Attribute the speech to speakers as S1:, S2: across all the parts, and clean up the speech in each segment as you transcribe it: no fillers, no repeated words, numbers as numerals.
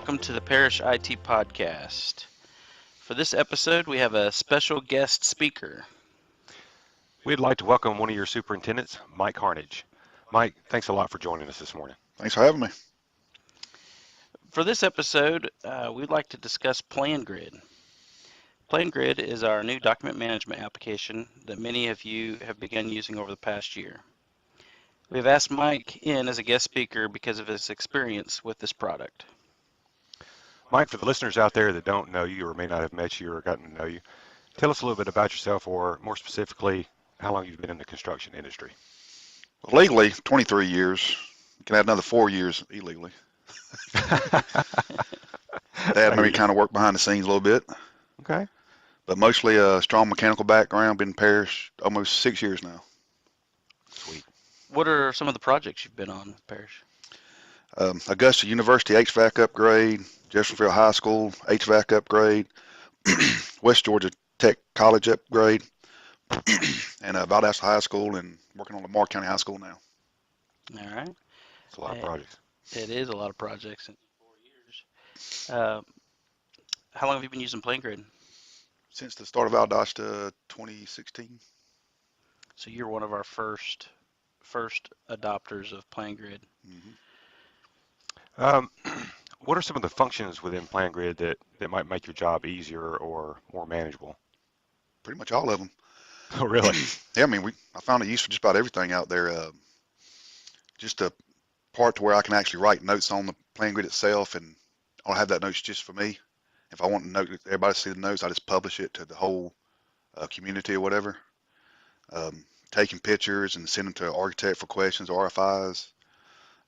S1: welcome to the Parrish IT Podcast. For this episode, we have a special guest speaker.
S2: We'd like to welcome one of your superintendents, Mike Harnage. Mike, thanks a lot for joining us this morning.
S3: Thanks for having me.
S1: For this episode, we'd like to discuss PlanGrid. PlanGrid is our new document management application that many of you have begun using over the past year. We have asked Mike in as a guest speaker because of his experience with this product.
S2: Mike, for the listeners out there that don't know you or may not have met you or gotten to know you, tell us a little bit about yourself, or more specifically, how long you've been in the construction industry.
S3: Well, legally, 23 years. You can add another 4 years illegally. Dad maybe kind of worked behind the scenes a little bit.
S2: Okay.
S3: But mostly a strong mechanical background, been in Parrish almost 6 years now.
S2: Sweet.
S1: What are some of the projects you've been on with Parrish?
S3: Augusta University HVAC upgrade, Jeffersonville High School HVAC upgrade, West Georgia Tech College upgrade, and Valdosta High School, and working on Lamar County High School now.
S1: All right.
S2: It's a lot of projects.
S1: It is a lot of projects in 4 years. How long have you been using PlanGrid?
S3: Since the start of Valdosta 2016.
S1: So you're one of our first adopters of PlanGrid.
S3: Mm-hmm.
S2: What are some of the functions within PlanGrid that might make your job easier or more manageable?
S3: Pretty much all of them.
S2: Oh, really?
S3: Yeah, I mean, I found it used for just about everything out there. Just a part to where I can actually write notes on the PlanGrid itself, and I'll have that notes just for me. If I want to note everybody to see the notes, I just publish it to the whole community or whatever. Taking pictures and send them to an architect for questions, RFIs.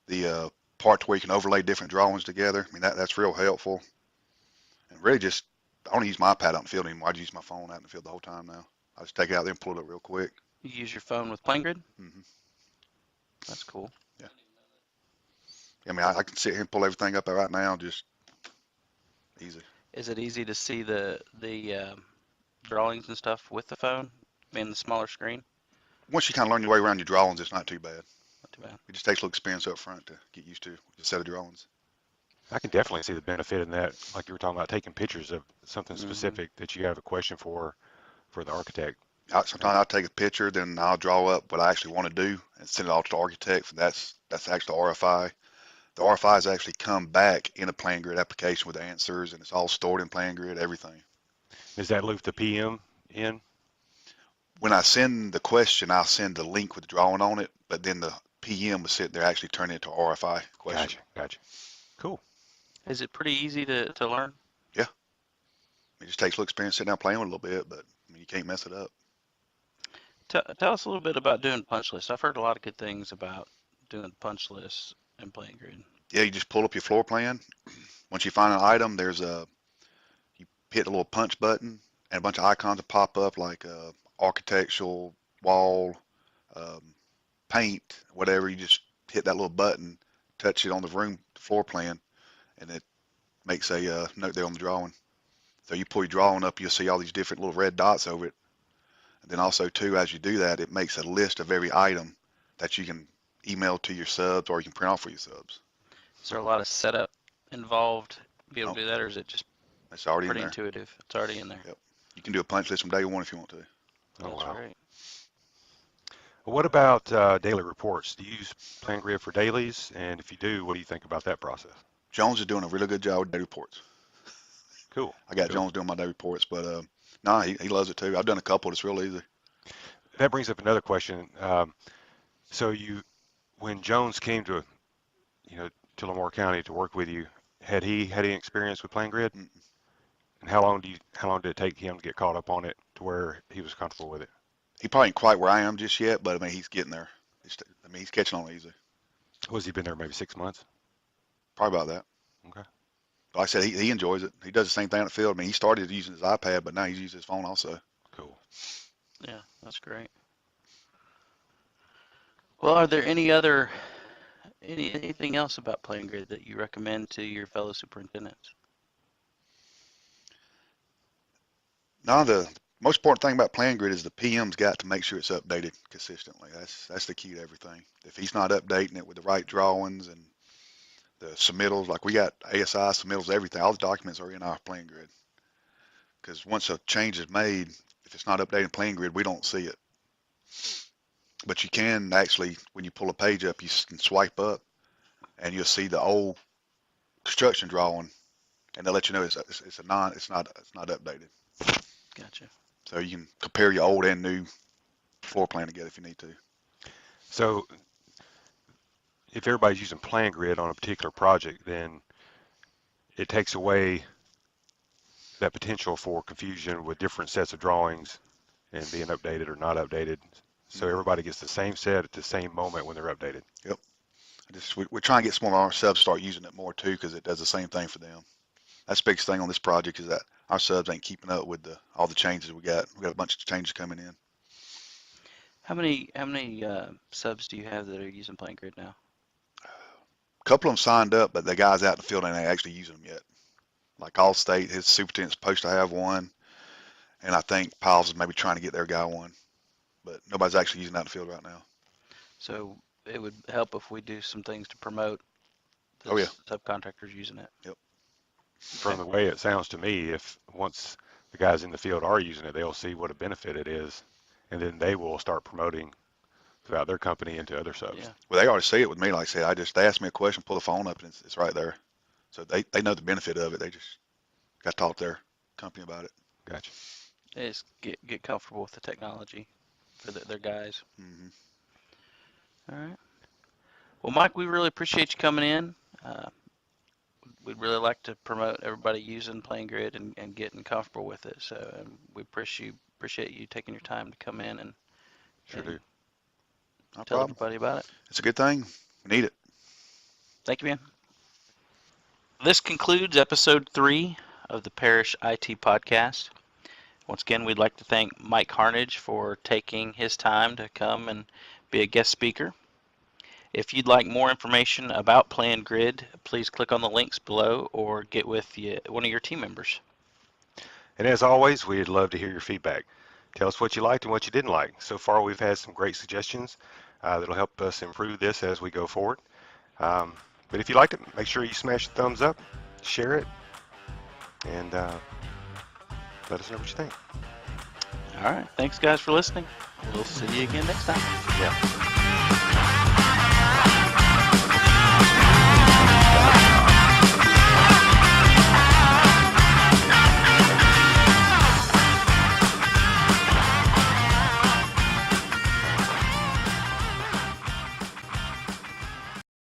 S3: The part to where you can overlay different drawings together. I mean, that's real helpful. And really just, I don't use my iPad out in the field anymore. I just use my phone out in the field the whole time now. I just take it out there and pull it up real quick.
S1: You use your phone with PlanGrid?
S3: Mm-hmm.
S1: That's cool.
S3: Yeah. I mean, I can sit here and pull everything up right now, just easy.
S1: Is it easy to see the drawings and stuff with the phone, being the smaller screen?
S3: Once you kind of learn your way around your drawings, it's not too bad.
S1: Not too bad.
S3: It just takes a little experience up front to get used to a set of drawings.
S2: I can definitely see the benefit in that, like you were talking about, taking pictures of something
S1: Mm-hmm.
S2: specific that you have a question for the architect.
S3: Sometimes I'll take a picture, then I'll draw up what I actually want to do and send it off to the architect. And that's actually the RFI. The RFIs actually come back in a PlanGrid application with answers, and it's all stored in PlanGrid, everything.
S2: Does that loop the PM in?
S3: When I send the question, I'll send the link with the drawing on it, but then the PM will sit there actually turn it into RFI question.
S2: Gotcha. Cool.
S1: Is it pretty easy to learn?
S3: Yeah. It just takes a little experience sitting down playing with it a little bit, but I mean, you can't mess it up.
S1: Tell us a little bit about doing punch lists. I've heard a lot of good things about doing punch lists and PlanGrid.
S3: Yeah, you just pull up your floor plan. Once you find an item, you hit a little punch button, and a bunch of icons will pop up like architectural, wall, paint, whatever. You just hit that little button, touch it on the room floor plan, and it makes a note there on the drawing. So you pull your drawing up, you'll see all these different little red dots over it. And then also too, as you do that, it makes a list of every item that you can email to your subs or you can print off for your subs.
S1: Is there a lot of setup involved to be able to do that, or is it just
S3: It's already
S1: pretty
S3: in there.
S1: intuitive? It's already in there.
S3: Yep. You can do a punch list from day one if you want to.
S2: Oh,
S1: That's
S2: wow.
S1: great.
S2: Well, what about daily reports? Do you use PlanGrid for dailies? And if you do, what do you think about that process?
S3: Jones is doing a really good job with day reports.
S2: Cool.
S3: I got
S2: Cool.
S3: Jones doing my day reports, but he loves it too. I've done a couple. It's real easy.
S2: That brings up another question. So when Jones came to Lamar County to work with you, had he had any experience with PlanGrid?
S3: Mm-mm.
S2: And how long did it take him to get caught up on it to where he was comfortable with it?
S3: He probably ain't quite where I am just yet, but I mean, he's getting there. He's catching on easy.
S2: Was he been there maybe 6 months?
S3: Probably about that.
S2: Okay.
S3: Like I said, he enjoys it. He does the same thing in the field. I mean, he started using his iPad, but now he's using his phone also.
S2: Cool.
S1: Yeah, that's great. Well, are there anything else about PlanGrid that you recommend to your fellow superintendents?
S3: Now, the most important thing about PlanGrid is the PM's got to make sure it's updated consistently. That's the key to everything. If he's not updating it with the right drawings and the submittals, like we got ASI submittals, everything. All the documents are in our PlanGrid. Because once a change is made, if it's not updated in PlanGrid, we don't see it. But you can actually, when you pull a page up, you can swipe up and you'll see the old construction drawing, and they'll let you know it's not updated.
S1: Gotcha.
S3: So you can compare your old and new floor plan together if you need to.
S2: So if everybody's using PlanGrid on a particular project, then it takes away that potential for confusion with different sets of drawings and being updated or not updated. So everybody gets the same set at the same moment when they're updated.
S3: Yep. We're trying to get some of our subs to start using it more too, because it does the same thing for them. That's the biggest thing on this project, is that our subs ain't keeping up with all the changes we got. We got a bunch of changes coming in.
S1: How many subs do you have that are using PlanGrid now?
S3: A couple of them signed up, but the guys out in the field ain't actually using them yet. Like Allstate, his superintendent's supposed to have one, and I think Piles is maybe trying to get their guy one, but nobody's actually using that in the field right now.
S1: So it would help if we do some things to promote the
S3: Oh, yeah.
S1: subcontractors using it.
S3: Yep.
S2: From the way it sounds to me, if once the guys in the field are using it, they'll see what a benefit it is, and then they will start promoting throughout their company into other subs.
S1: Yeah.
S3: Well, they already see it with me. Like I said, they asked me a question, pull the phone up, and it's right there. So they know the benefit of it. They just got to talk to their company about it.
S2: Gotcha.
S1: They just get comfortable with the technology for their guys.
S3: Mm-hmm.
S1: All right. Well, Mike, we really appreciate you coming in. We'd really like to promote everybody using PlanGrid and getting comfortable with it. So we appreciate you taking your time to come in and
S2: Sure do.
S3: No
S1: tell
S3: problem.
S1: everybody about it.
S3: It's a good thing. We need it.
S1: Thank you, man. This concludes episode 3 of the Parrish IT podcast. Once again, we'd like to thank Mike Harnage for taking his time to come and be a guest speaker. If you'd like more information about PlanGrid, please click on the links below or get with one of your team members.
S2: And as always, we'd love to hear your feedback. Tell us what you liked and what you didn't like. So far, we've had some great suggestions that'll help us improve this as we go forward. But if you liked it, make sure you smash the thumbs up, share it, and let us know what you think.
S1: All right. Thanks, guys, for listening. We'll see you again next time.
S2: Yeah.